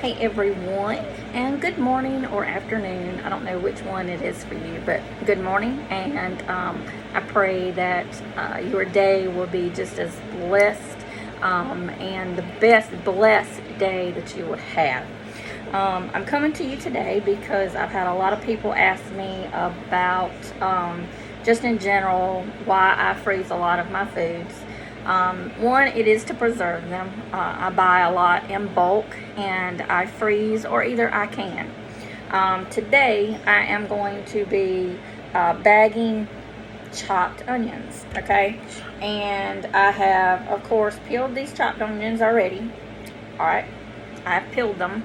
Hey everyone, and good morning or afternoon. I don't know which one it is for you, but good morning. And I pray that your day will be just as blessed and the best blessed day that you would have. I'm coming to you today because I've had a lot of people ask me about just in general why I freeze a lot of my foods. One, it is to preserve them. I buy a lot in bulk and I freeze, or either I can. Today I am going to be bagging chopped onions, okay? And I have, of course, peeled these chopped onions already. All right, I've peeled them,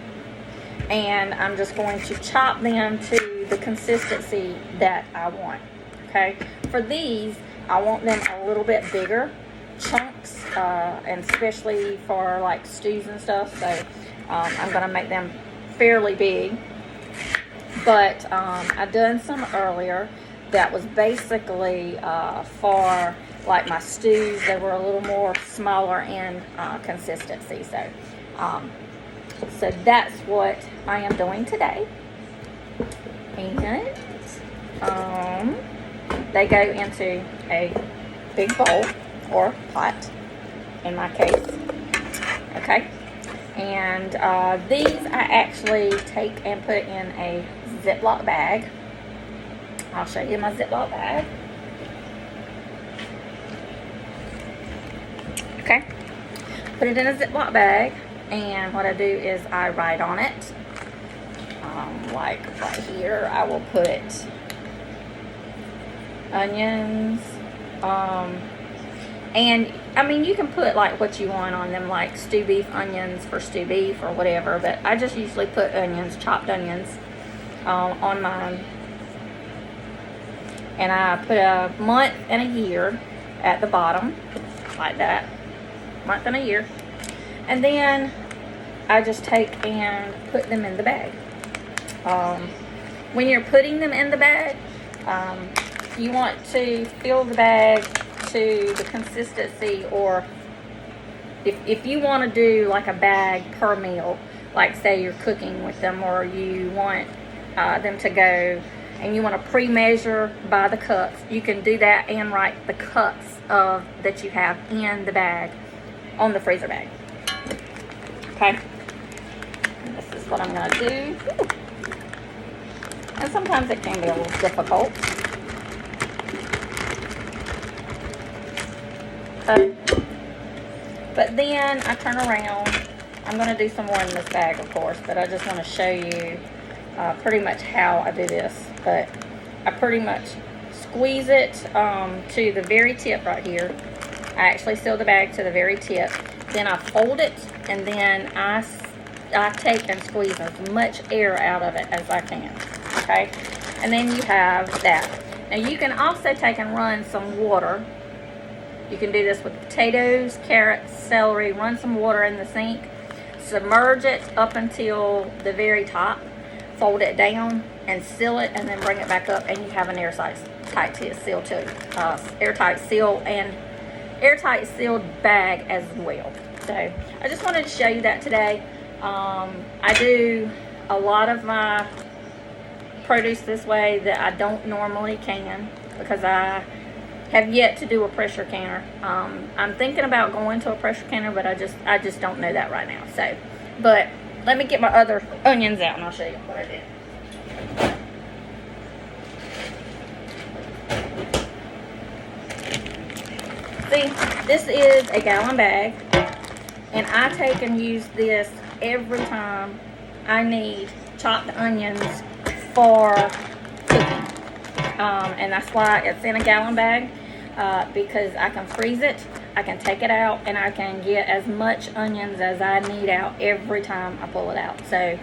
and I'm just going to chop them to the consistency that I want, okay? For these, I want them a little bit bigger chunks, and especially for like stews and stuff, so I'm gonna make them fairly big. But I done some earlier that was basically for like my stews. They were a little more smaller in consistency, so that's what I am doing today. And they go into a big bowl or pot in my case, okay? And these I actually take and put in a Ziploc bag. I'll show you my Ziploc bag. Okay, put it in a Ziploc bag, and what I do is I write on it, like right here I will put onions, and I mean, you can put like what you want on them, like stew beef onions for stew beef or whatever, but I just usually put onions, chopped onions, on mine. And I put a month and a year at the bottom, like that, month and a year. And then I just take and put them in the bag. When you're putting them in the bag, you want to fill the bag to the consistency, or if you want to do like a bag per meal, like say you're cooking with them, or you want them to go and you want to pre-measure by the cups, you can do that and write the cups of that you have in the bag on the freezer bag. Okay, and this is what I'm going to do. And sometimes it can be a little difficult. But then I turn around. I'm going to do some more in this bag, of course, but I just want to show you pretty much how I do this. But I pretty much squeeze it to the very tip right here. I actually seal the bag to the very tip. Then I fold it, and then I take and squeeze as much air out of it as I can. Okay? And then you have that. Now you can also take and run some water. You can do this with potatoes, carrots, celery. Run some water in the sink. Submerge it up until the very top. Fold it down and seal it, and then bring it back up, and you have an airtight seal too. Airtight sealed bag as well. So I just wanted to show you that today. I do a lot of my produce this way that I don't normally can, because I have yet to do a pressure canner. I'm thinking about going to a pressure canner, but I just don't know that right now. So, but let me get my other onions out and I'll show you what I did. See, this is a gallon bag, and I take and use this every time I need chopped onions for cooking. And that's why it's in a gallon bag, because I can freeze it, I can take it out, and I can get as much onions as I need out every time I pull it out. So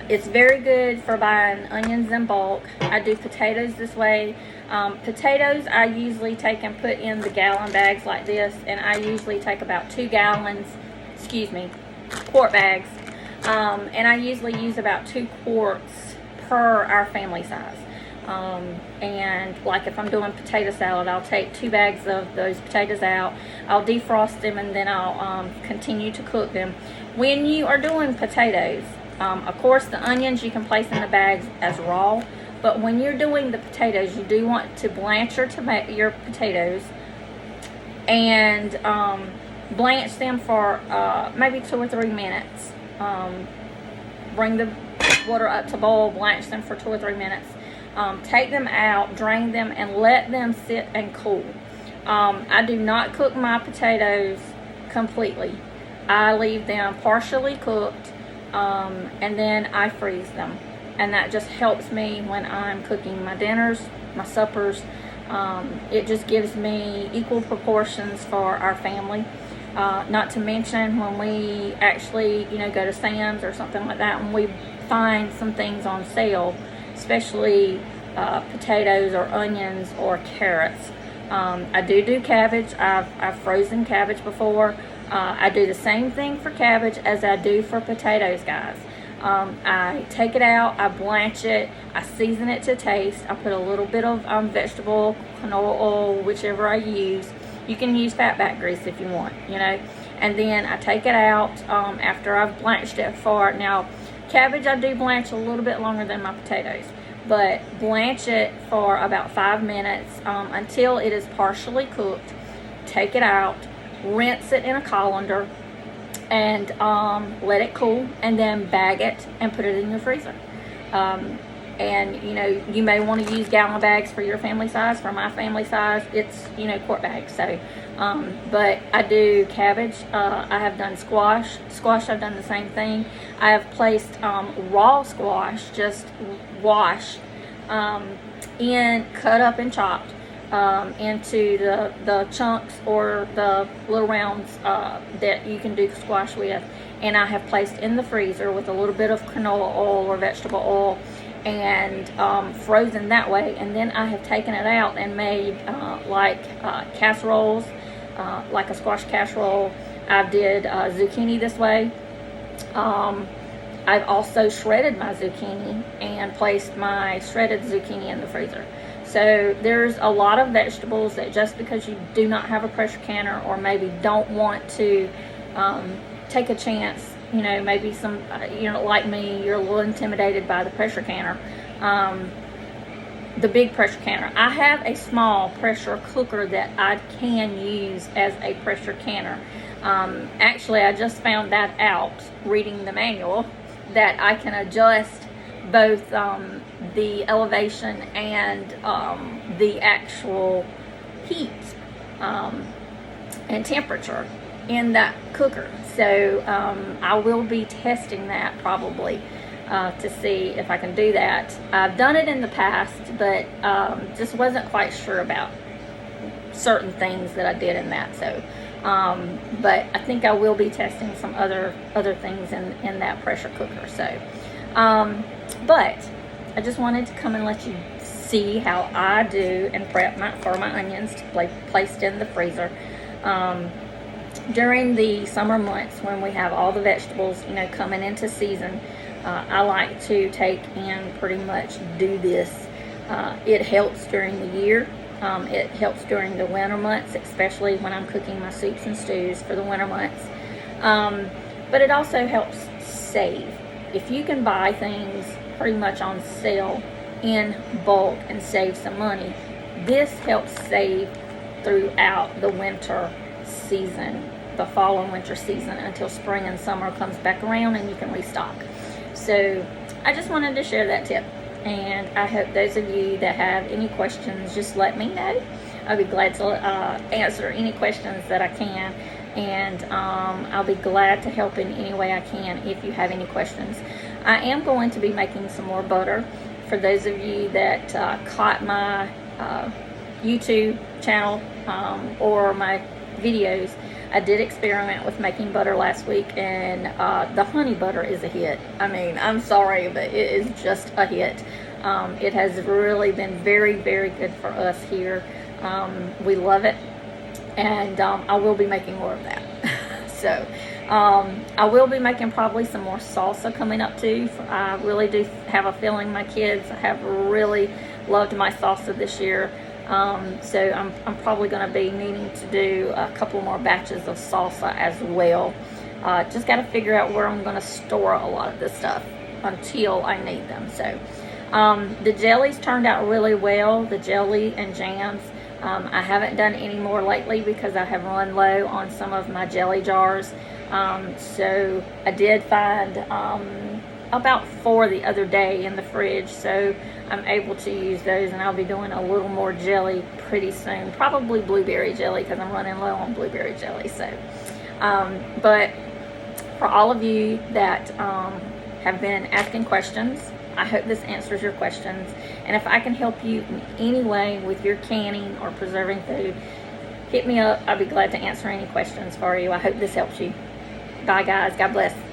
it's very good for buying onions in bulk. I do potatoes this way. Potatoes I usually take and put in the gallon bags like this, and I usually take about 2 gallons, quart bags, and I usually use about 2 quarts per our family size. And like if I'm doing potato salad, I'll take 2 bags of those potatoes out. I'll defrost them, and then I'll continue to cook them. When you are doing potatoes, of course the onions you can place in the bags as raw, but when you're doing the potatoes, you do want to blanch your potatoes and blanch them for maybe 2 or 3 minutes. Bring the water up to boil, blanch them for 2 or 3 minutes. Take them out, drain them, and let them sit and cool. I do not cook my potatoes completely. I leave them partially cooked, and then I freeze them. And that just helps me when I'm cooking my dinners, my suppers. It just gives me equal proportions for our family. Not to mention when we actually, go to Sam's or something like that, when we find some things on sale, especially potatoes or onions or carrots. I do cabbage. I've frozen cabbage before. I do the same thing for cabbage as I do for potatoes, guys. I take it out, I blanch it, I season it to taste. I put a little bit of vegetable, canola oil, whichever I use. You can use fatback grease if you want, And then I take it out after I've blanched it for. Now, cabbage I do blanch a little bit longer than my potatoes, but blanch it for about 5 minutes until it is partially cooked. Take it out, rinse it in a colander, and let it cool, and then bag it and put it in your freezer. And you may want to use gallon bags for your family size. For my family size, it's quart bags. So but I do cabbage. I have done squash. I've done the same thing. I have placed raw squash, just washed, cut up and chopped into the chunks or the little rounds that you can do squash with, and I have placed in the freezer with a little bit of canola oil or vegetable oil, and frozen that way. And then I have taken it out and made casseroles, like a squash casserole. I did zucchini this way. I've also shredded my zucchini and placed my shredded zucchini in the freezer. So there's a lot of vegetables that just because you do not have a pressure canner, or maybe don't want to take a chance, maybe some, like me, you're a little intimidated by the pressure canner, the big pressure canner. I have a small pressure cooker that I can use as a pressure canner. Actually, I just found that out reading the manual, that I can adjust both the elevation and the actual heat and temperature in that cooker. So I will be testing that probably to see if I can do that. I've done it in the past, but just wasn't quite sure about certain things that I did in that. So but I think I will be testing some other things in that pressure cooker. So but I just wanted to come and let you see how I do and prep for my onions to be placed in the freezer. During the summer months when we have all the vegetables, coming into season, I like to take and pretty much do this. It helps during the year. It helps during the winter months, especially when I'm cooking my soups and stews for the winter months. But it also helps save. If you can buy things pretty much on sale in bulk and save some money, this helps save throughout the winter season, the fall and winter season, until spring and summer comes back around and you can restock. So I just wanted to share that tip, and I hope those of you that have any questions, just let me know. I'll be glad to answer any questions that I can, and I'll be glad to help in any way I can if you have any questions. I am going to be making some more butter. For those of you that caught my YouTube channel or my videos, I did experiment with making butter last week, and the honey butter is a hit. I mean, I'm sorry, but it is just a hit. It has really been very, very good for us here. We love it, and I will be making more of that. So I will be making probably some more salsa coming up too. I really do have a feeling my kids have really loved my salsa this year. So I'm probably going to be needing to do a couple more batches of salsa as well. Just got to figure out where I'm going to store a lot of this stuff until I need them. So the jellies turned out really well, the jelly and jams. I haven't done any more lately because I have run low on some of my jelly jars. So I did find about 4 the other day in the fridge, so I'm able to use those, and I'll be doing a little more jelly pretty soon, probably blueberry jelly because I'm running low on blueberry jelly. So but for all of you that have been asking questions, I hope this answers your questions, and if I can help you in any way with your canning or preserving food, hit me up. I'll be glad to answer any questions for you. I hope this helps you. Bye guys, God bless.